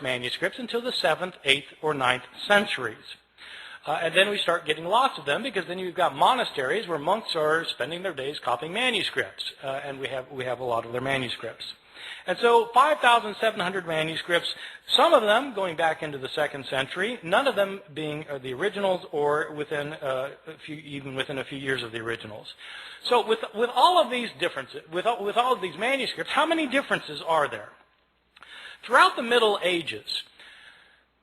manuscripts until the 7th, 8th, or 9th centuries. And then we start getting lots of them, because then you've got monasteries where monks are spending their days copying manuscripts, and we have a lot of their manuscripts. And so 5,700 manuscripts, some of them going back into the 2nd century, none of them being the originals or even within a few years of the originals. So with all of these differences, with all of these manuscripts, how many differences are there? Throughout the Middle Ages,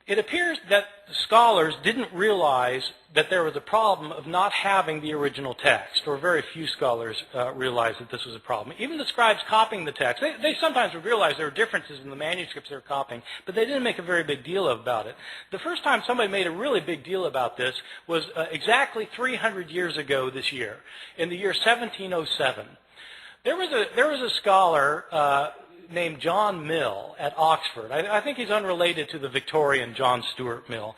it appears that scholars didn't realize that there was a problem of not having the original text, or very few scholars realized that this was a problem. Even the scribes copying the text, they sometimes would realize there were differences in the manuscripts they were copying, but they didn't make a very big deal about it. The first time somebody made a really big deal about this was exactly 300 years ago this year, in the year 1707. There was a scholar named John Mill at Oxford. I think he's unrelated to the Victorian John Stuart Mill.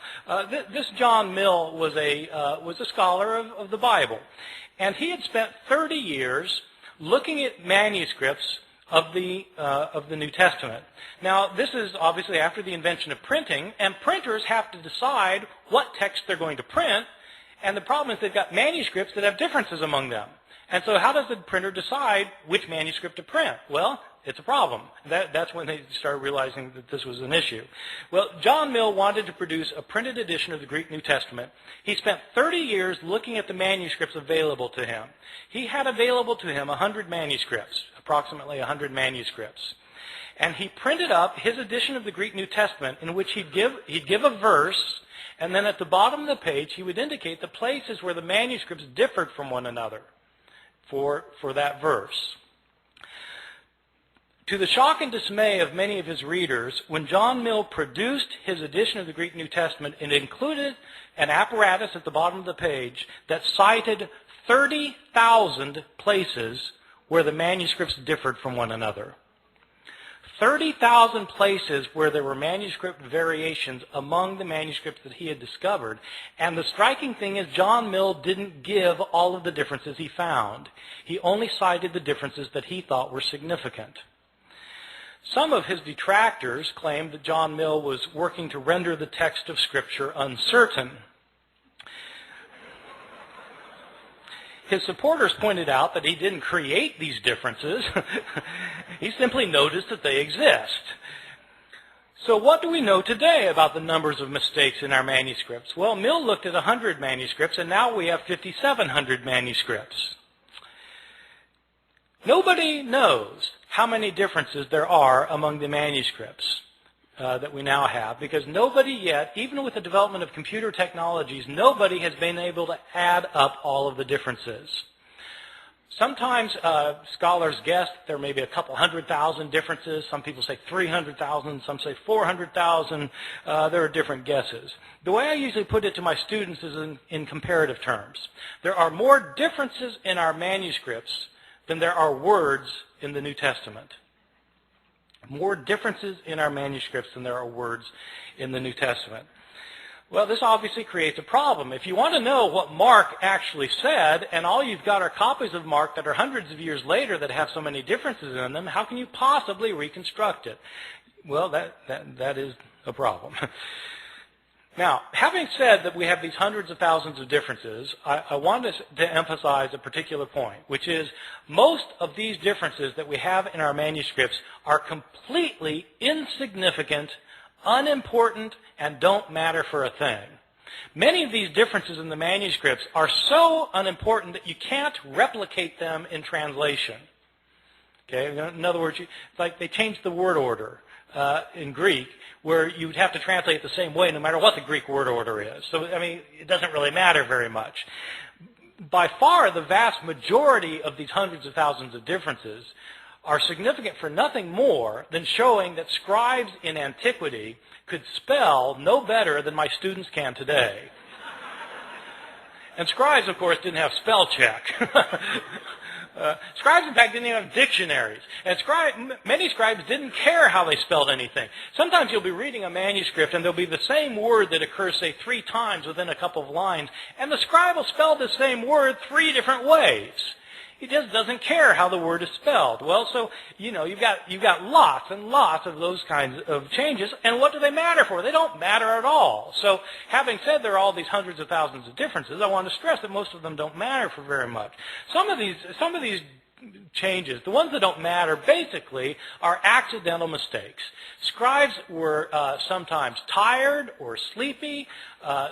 This John Mill was a scholar of the Bible, and he had spent 30 years looking at manuscripts of the New Testament. Now, this is obviously after the invention of printing, and printers have to decide what text they're going to print, and the problem is they've got manuscripts that have differences among them. And so how does the printer decide which manuscript to print? Well, it's a problem. That's when they started realizing that this was an issue. Well, John Mill wanted to produce a printed edition of the Greek New Testament. He spent 30 years looking at the manuscripts available to him. He had available to him 100 manuscripts, approximately 100 manuscripts. And he printed up his edition of the Greek New Testament, in which he'd give a verse, and then at the bottom of the page he would indicate the places where the manuscripts differed from one another for that verse. To the shock and dismay of many of his readers, when John Mill produced his edition of the Greek New Testament, it included an apparatus at the bottom of the page that cited 30,000 places where the manuscripts differed from one another. 30,000 places where there were manuscript variations among the manuscripts that he had discovered. And the striking thing is John Mill didn't give all of the differences he found. He only cited the differences that he thought were significant. Some of his detractors claimed that John Mill was working to render the text of Scripture uncertain. His supporters pointed out that he didn't create these differences. He simply noticed that they exist. So what do we know today about the numbers of mistakes in our manuscripts? Well, Mill looked at 100 manuscripts, and now we have 5,700 manuscripts. Nobody knows how many differences there are among the manuscripts that we now have, because nobody yet, even with the development of computer technologies, nobody has been able to add up all of the differences. Sometimes scholars guess there may be a couple 100,000 differences. Some people say 300,000, some say 400,000. There are different guesses. The way I usually put it to my students is in comparative terms. There are more differences in our manuscripts than there are words in the New Testament. More differences in our manuscripts than there are words in the New Testament. Well, this obviously creates a problem. If you want to know what Mark actually said, and all you've got are copies of Mark that are hundreds of years later that have so many differences in them, how can you possibly reconstruct it? Well, that is a problem. Now, having said that we have these hundreds of thousands of differences, I want to emphasize a particular point, which is most of these differences that we have in our manuscripts are completely insignificant, unimportant, and don't matter for a thing. Many of these differences in the manuscripts are so unimportant that you can't replicate them in translation. Okay? In other words, it's like they changed the word order in Greek, where you would have to translate it the same way no matter what the Greek word order is. So, I mean, it doesn't really matter very much. By far, the vast majority of these hundreds of thousands of differences are significant for nothing more than showing that scribes in antiquity could spell no better than my students can today. And scribes, of course, didn't have spell check. Scribes, in fact, didn't even have dictionaries. And many scribes didn't care how they spelled anything. Sometimes you'll be reading a manuscript and there'll be the same word that occurs, say, 3 times within a couple of lines, and the scribe will spell the same word 3 different ways. He just doesn't care how the word is spelled. Well, so, you've got lots and lots of those kinds of changes, and what do they matter for? They don't matter at all. So, having said there are all these hundreds of thousands of differences, I want to stress that most of them don't matter for very much. Some of these changes, the ones that don't matter, basically are accidental mistakes. Scribes were sometimes tired or sleepy.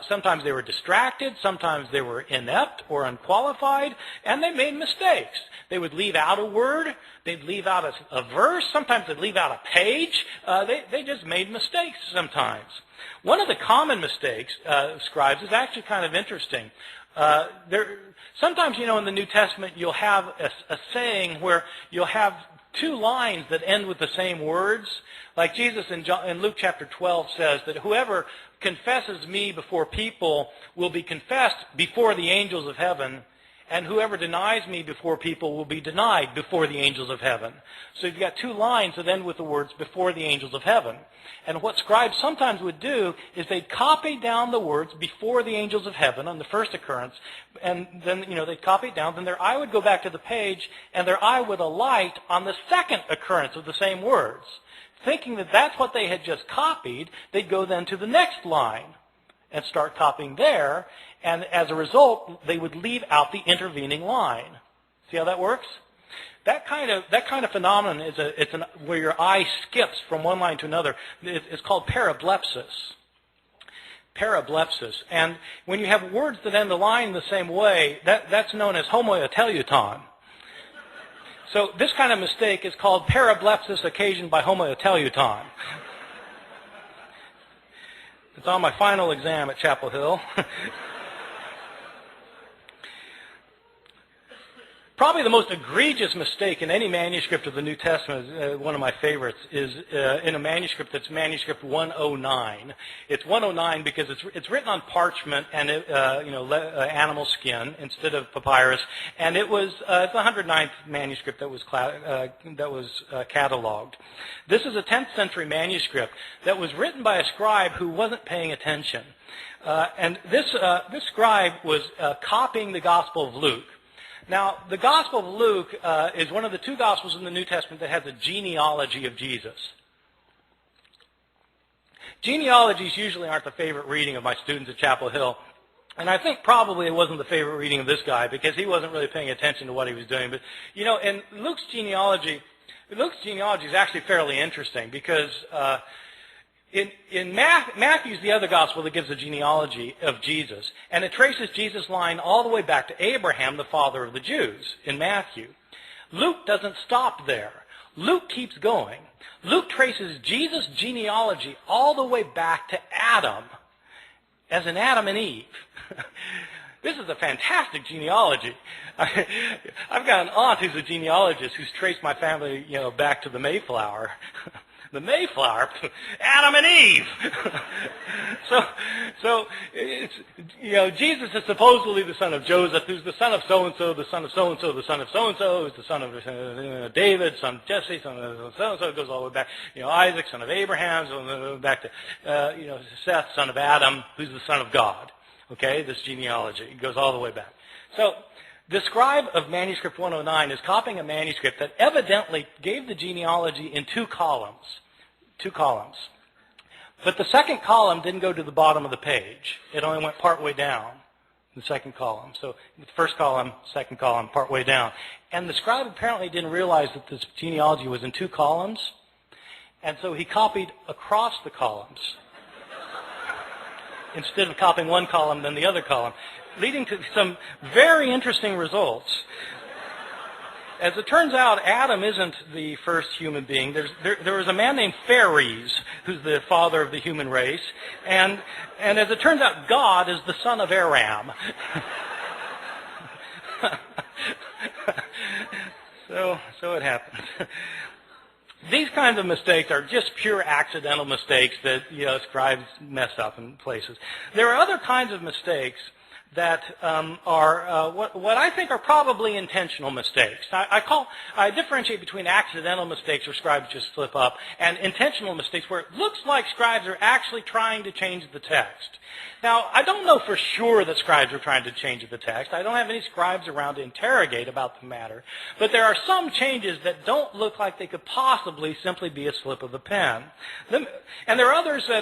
Sometimes they were distracted. Sometimes they were inept or unqualified, and they made mistakes. They would leave out a word. They'd leave out a verse. Sometimes they'd leave out a page. They just made mistakes sometimes. One of the common mistakes of scribes is actually kind of interesting. Sometimes, in the New Testament, you'll have a saying where you'll have two lines that end with the same words. Like Jesus in Luke chapter 12 says that whoever confesses me before people will be confessed before the angels of heaven, and whoever denies me before people will be denied before the angels of heaven. So you've got two lines that end with the words before the angels of heaven. And what scribes sometimes would do is they'd copy down the words before the angels of heaven on the first occurrence, and then, they'd copy it down, then their eye would go back to the page, and their eye would alight on the second occurrence of the same words. Thinking that that's what they had just copied, they'd go then to the next line and start copying there, and as a result, they would leave out the intervening line. See how that works? That kind of phenomenon is where your eye skips from one line to another. It's called parablepsis. Parablepsis. And when you have words that end the line the same way, that's known as homoteleuton. So this kind of mistake is called parablepsis occasioned by homoteleuton. It's on my final exam at Chapel Hill. Probably the most egregious mistake in any manuscript of the New Testament, one of my favorites, is in a manuscript that's manuscript 109. It's 109 because it's written on parchment and animal skin instead of papyrus, and it's the 109th manuscript that was cataloged. This is a 10th century manuscript that was written by a scribe who wasn't paying attention, and this scribe was copying the Gospel of Luke. Now, the Gospel of Luke is one of the two Gospels in the New Testament that has a genealogy of Jesus. Genealogies usually aren't the favorite reading of my students at Chapel Hill, and I think probably it wasn't the favorite reading of this guy because he wasn't really paying attention to what he was doing. But, in Luke's genealogy is actually fairly interesting because in Matthew's the other gospel that gives a genealogy of Jesus, and it traces Jesus' line all the way back to Abraham, the father of the Jews, in Matthew. Luke doesn't stop there. Luke keeps going. Luke traces Jesus' genealogy all the way back to Adam, as in Adam and Eve. This is a fantastic genealogy. I've got an aunt who's a genealogist who's traced my family, back to the Mayflower. The Mayflower, Adam and Eve. so it's, Jesus is supposedly the son of Joseph, who's the son of so-and-so, the son of so-and-so, the son of so-and-so, who's the son of David, son of Jesse, son of so-and-so. It goes all the way back. Isaac, son of Abraham, so back to, Seth, son of Adam, who's the son of God. Okay, this genealogy. It goes all the way back. So the scribe of manuscript 109 is copying a manuscript that evidently gave the genealogy in two columns. But the second column didn't go to the bottom of the page. It only went partway down, the second column. So the first column, second column, partway down. And the scribe apparently didn't realize that this genealogy was in two columns, and so he copied across the columns instead of copying one column then the other column, leading to some very interesting results. As it turns out, Adam isn't the first human being. There was a man named Phares, who's the father of the human race, and as it turns out, God is the son of Aram. So it happens. These kinds of mistakes are just pure accidental mistakes that scribes mess up in places. There are other kinds of mistakes that are what I think are probably intentional mistakes. I differentiate between accidental mistakes where scribes just slip up and intentional mistakes where it looks like scribes are actually trying to change the text. Now, I don't know for sure that scribes are trying to change the text. I don't have any scribes around to interrogate about the matter. But there are some changes that don't look like they could possibly simply be a slip of the pen. And there are others that